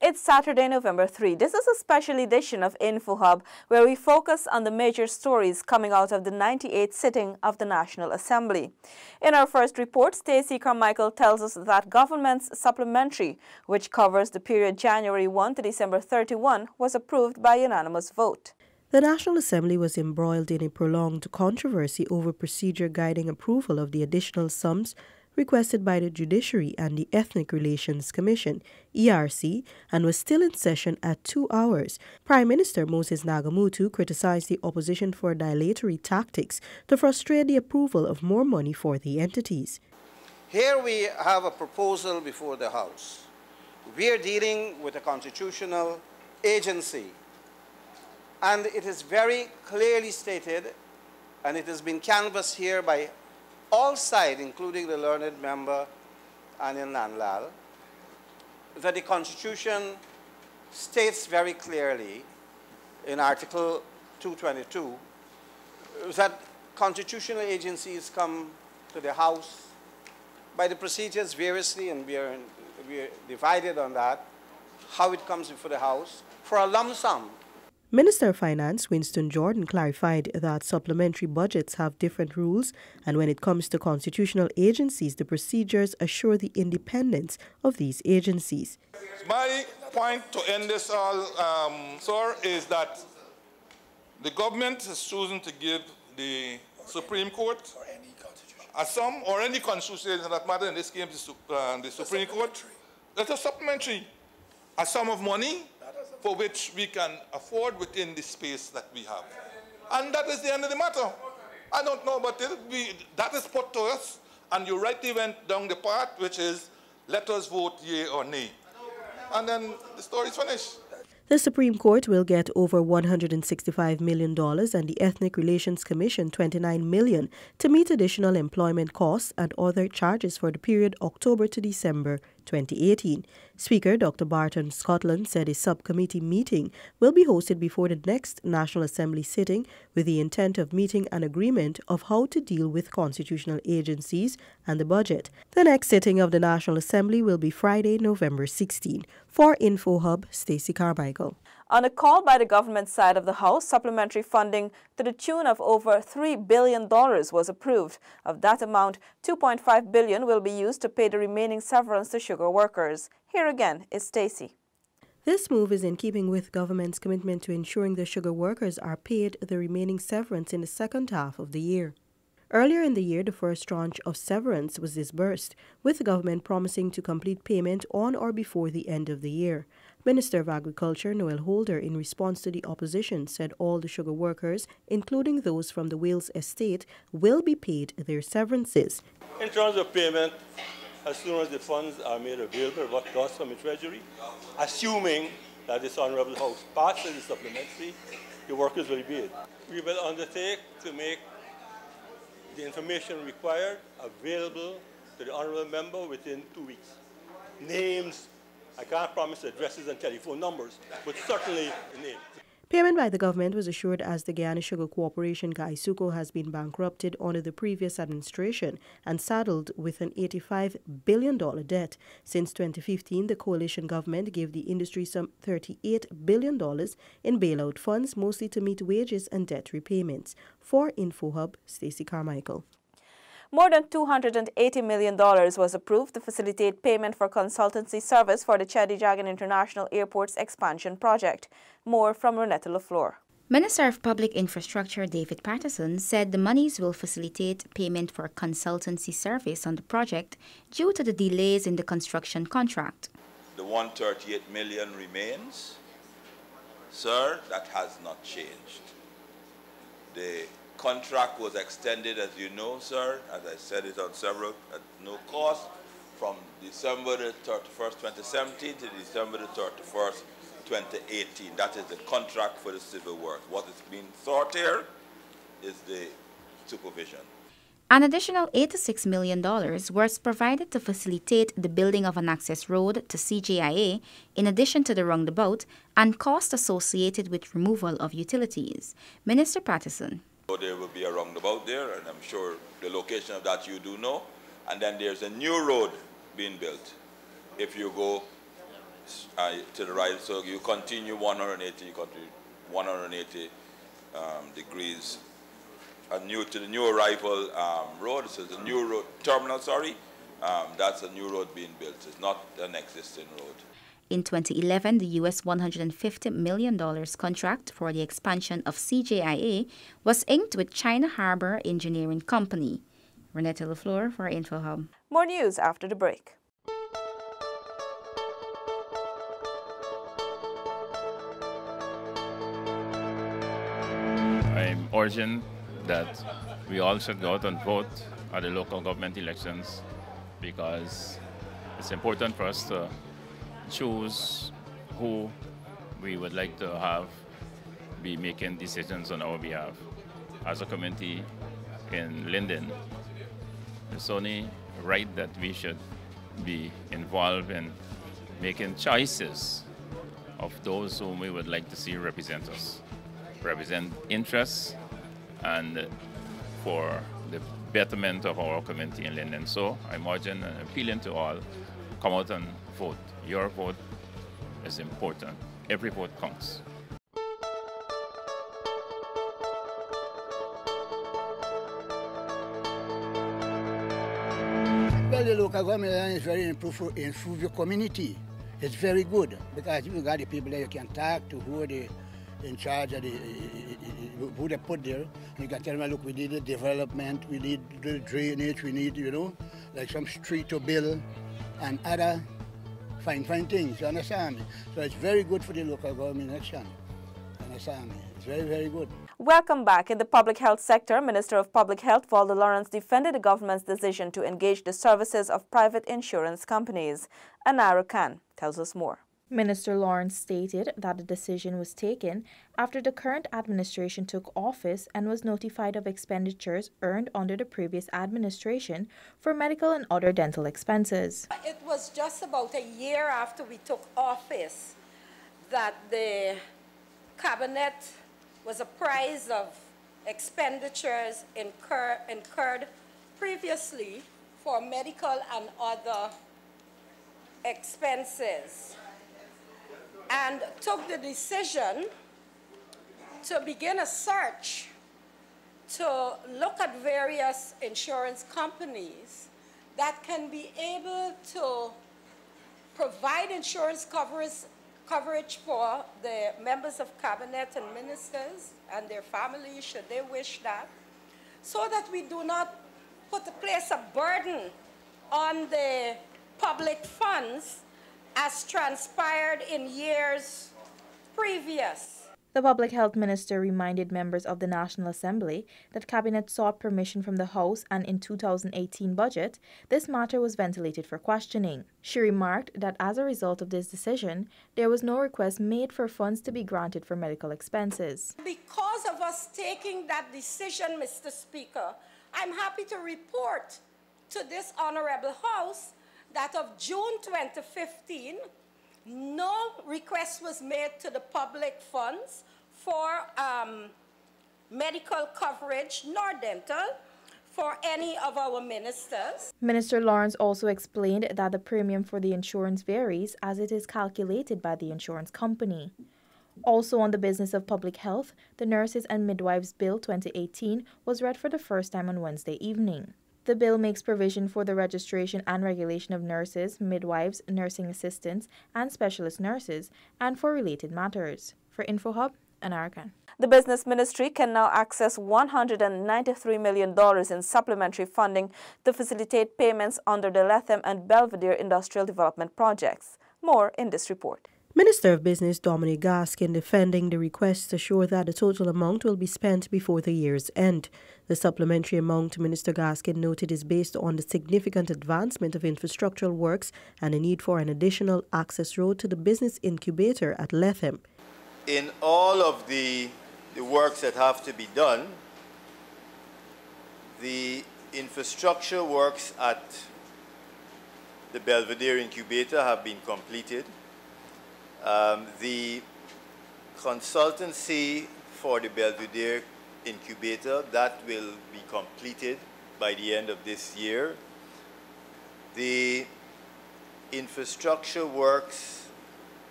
It's Saturday, November 3. This is a special edition of InfoHub where we focus on the major stories coming out of the 98th sitting of the National Assembly. In our first report, Stacey Carmichael tells us that government's supplementary, which covers the period January 1 to December 31, was approved by unanimous vote. The National Assembly was embroiled in a prolonged controversy over procedure guiding approval of the additional sums requested by the Judiciary and the Ethnic Relations Commission, ERC, and was still in session at 2 hours. Prime Minister Moses Nagamutu criticized the opposition for dilatory tactics to frustrate the approval of more money for the entities. Here we have a proposal before the House. We are dealing with a constitutional agency, and it is very clearly stated, and it has been canvassed here by all sides, including the learned member Anil Nanlal, that the Constitution states very clearly in Article 222 that constitutional agencies come to the House by the procedures variously, and we are divided on that, how it comes before the House, for a lump sum. Minister of Finance Winston Jordan clarified that supplementary budgets have different rules, and when it comes to constitutional agencies, the procedures assure the independence of these agencies. My point to end this all, sir, is that the government has chosen to give the Supreme Court a sum, or any constitutional agency that matter, in this case the Supreme Court, that's a supplementary, a sum of money for which we can afford within the space that we have. And that is the end of the matter. I don't know about it. That is put to us, and you rightly went down the path, which is, let us vote yea or nay. And then the story is finished. The Supreme Court will get over $165 million and the Ethnic Relations Commission $29 million to meet additional employment costs and other charges for the period October to December 2018. Speaker Dr. Barton Scotland said a subcommittee meeting will be hosted before the next National Assembly sitting with the intent of meeting an agreement of how to deal with constitutional agencies and the budget. The next sitting of the National Assembly will be Friday, November 16. For InfoHub, Stacey Carmichael. On a call by the government side of the House, supplementary funding to the tune of over $3 billion was approved. Of that amount, $2.5 billion will be used to pay the remaining severance to sugar workers. Here again is Stacey. This move is in keeping with government's commitment to ensuring the sugar workers are paid the remaining severance in the second half of the year. Earlier in the year, the first tranche of severance was disbursed, with the government promising to complete payment on or before the end of the year. Minister of Agriculture Noel Holder, in response to the opposition, said all the sugar workers, including those from the Wales estate, will be paid their severances. In terms of payment, as soon as the funds are made available, what costs from the Treasury, assuming that this Honourable House passes the supplementary, the workers will be paid. We will undertake to make the information required available to the Honourable Member within 2 weeks. Names, I can't promise addresses and telephone numbers, but certainly the names. Payment by the government was assured as the Guyana Sugar Corporation Gaisuco has been bankrupted under the previous administration and saddled with an $85 billion debt. Since 2015, the coalition government gave the industry some $38 billion in bailout funds, mostly to meet wages and debt repayments. For InfoHub, Stacey Carmichael. More than $280 million was approved to facilitate payment for consultancy service for the Cheddi-Jagan International Airport's expansion project. More from Renetta LaFleur. Minister of Public Infrastructure David Patterson said the monies will facilitate payment for consultancy service on the project due to the delays in the construction contract. The $138 million remains. Sir, that has not changed. The contract was extended, as you know, sir, as I said it on several, at no cost, from December the 31st, 2017 to December the 31st, 2018. That is the contract for the civil work. What is being sought here is the supervision. An additional $86 million was provided to facilitate the building of an access road to CGIA, in addition to the roundabout and costs associated with removal of utilities. Minister Patterson. So there will be a roundabout there, and I'm sure the location of that you do know. And then there's a new road being built. If you go to the right, so you continue 180 degrees. To the new arrival road, so the new road terminal, that's a new road being built. It's not an existing road. In 2011, the US $150 million contract for the expansion of CGIA was inked with China Harbor Engineering Company. Renetta LaFleur for InfoHub. More news after the break. I'm urging that we all should go out and vote at the local government elections, because it's important for us to choose who we would like to have be making decisions on our behalf. As a community in Linden, it's only right that we should be involved in making choices of those whom we would like to see represent us, represent interests and for the betterment of our community in Linden. So I'm urging and appealing to all, come out and vote. Your vote is important. Every vote counts. Well, the local government is very improve your community. It's very good because you got the people that you can talk to, who are in charge of who they put there. You can tell them, look, we need the development, we need the drainage, we need, like some street to build and other fine things, you understand me? So it's very good for the local government action, you understand me? It's very, very good. Welcome back. In the public health sector, Minister of Public Health Walter Lawrence defended the government's decision to engage the services of private insurance companies. Anara Khan tells us more. Minister Lawrence stated that the decision was taken after the current administration took office and was notified of expenditures earned under the previous administration for medical and other dental expenses. It was just about a year after we took office that the cabinet was apprised of expenditures incurred previously for medical and other expenses, and took the decision to begin a search to look at various insurance companies that can be able to provide insurance coverage for the members of cabinet and ministers and their families, should they wish that, so that we do not place a burden on the public funds as transpired in years previous. The public health minister reminded members of the National Assembly that Cabinet sought permission from the House, and in 2018 budget, this matter was ventilated for questioning. She remarked that as a result of this decision, there was no request made for funds to be granted for medical expenses. Because of us taking that decision, Mr. Speaker, I'm happy to report to this Honorable House that of June 2015, no request was made to the public funds for medical coverage nor dental for any of our ministers. Minister Lawrence also explained that the premium for the insurance varies as it is calculated by the insurance company. Also on the business of public health, the Nurses and Midwives Bill 2018 was read for the first time on Wednesday evening. The bill makes provision for the registration and regulation of nurses, midwives, nursing assistants, and specialist nurses, and for related matters. For InfoHub, Anara Khan. The Business Ministry can now access $193 million in supplementary funding to facilitate payments under the Lethem and Belvedere industrial development projects. More in this report. Minister of Business Dominic Gaskin defending the request assured that the total amount will be spent before the year's end. The supplementary amount, Minister Gaskin noted, is based on the significant advancement of infrastructural works and the need for an additional access road to the business incubator at Lethem. In all of the works that have to be done, The infrastructure works at the Belvedere incubator have been completed. The consultancy for the Belvedere incubator, that will be completed by the end of this year. The infrastructure works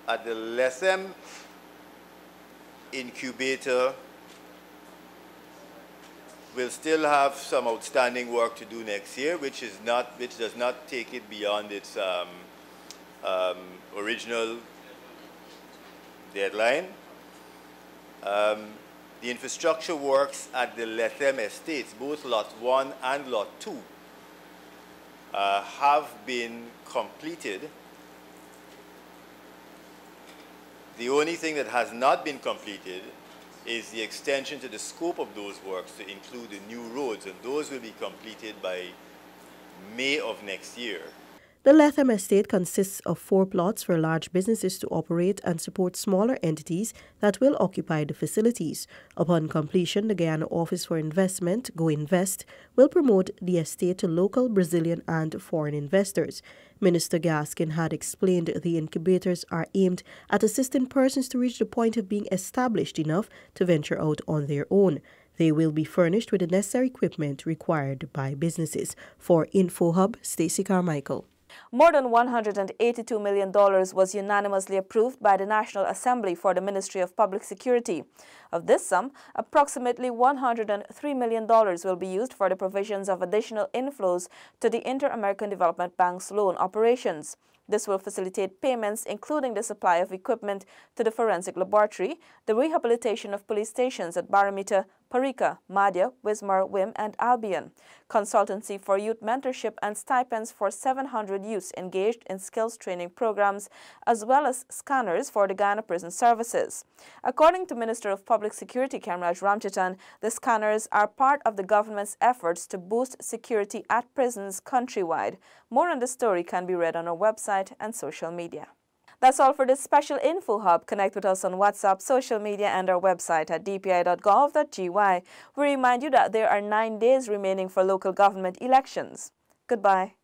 at the Lethem incubator will still have some outstanding work to do next year, which does not take it beyond its original deadline. The infrastructure works at the Lethem estates, both Lot 1 and Lot 2, have been completed. The only thing that has not been completed is the extension to the scope of those works to include the new roads, and those will be completed by May of next year. The Lethem estate consists of 4 plots for large businesses to operate and support smaller entities that will occupy the facilities. Upon completion, the Guyana Office for Investment, Go Invest, will promote the estate to local, Brazilian and foreign investors. Minister Gaskin had explained the incubators are aimed at assisting persons to reach the point of being established enough to venture out on their own. They will be furnished with the necessary equipment required by businesses. For InfoHub, Stacey Carmichael. More than $182 million was unanimously approved by the National Assembly for the Ministry of Public Security. Of this sum, approximately $103 million will be used for the provisions of additional inflows to the Inter-American Development Bank's loan operations. This will facilitate payments, including the supply of equipment to the forensic laboratory, the rehabilitation of police stations at Barometer, Parika, Madhya, Wismar, Wim, and Albion, consultancy for youth mentorship and stipends for 700 youths engaged in skills training programs, as well as scanners for the Guyana Prison Services. According to Minister of Public Security Kamraj Ramchitan, the scanners are part of the government's efforts to boost security at prisons countrywide. More on the story can be read on our website and social media. That's all for this special Info Hub. Connect with us on WhatsApp, social media, and our website at dpi.gov.gy. We remind you that there are 9 days remaining for local government elections. Goodbye.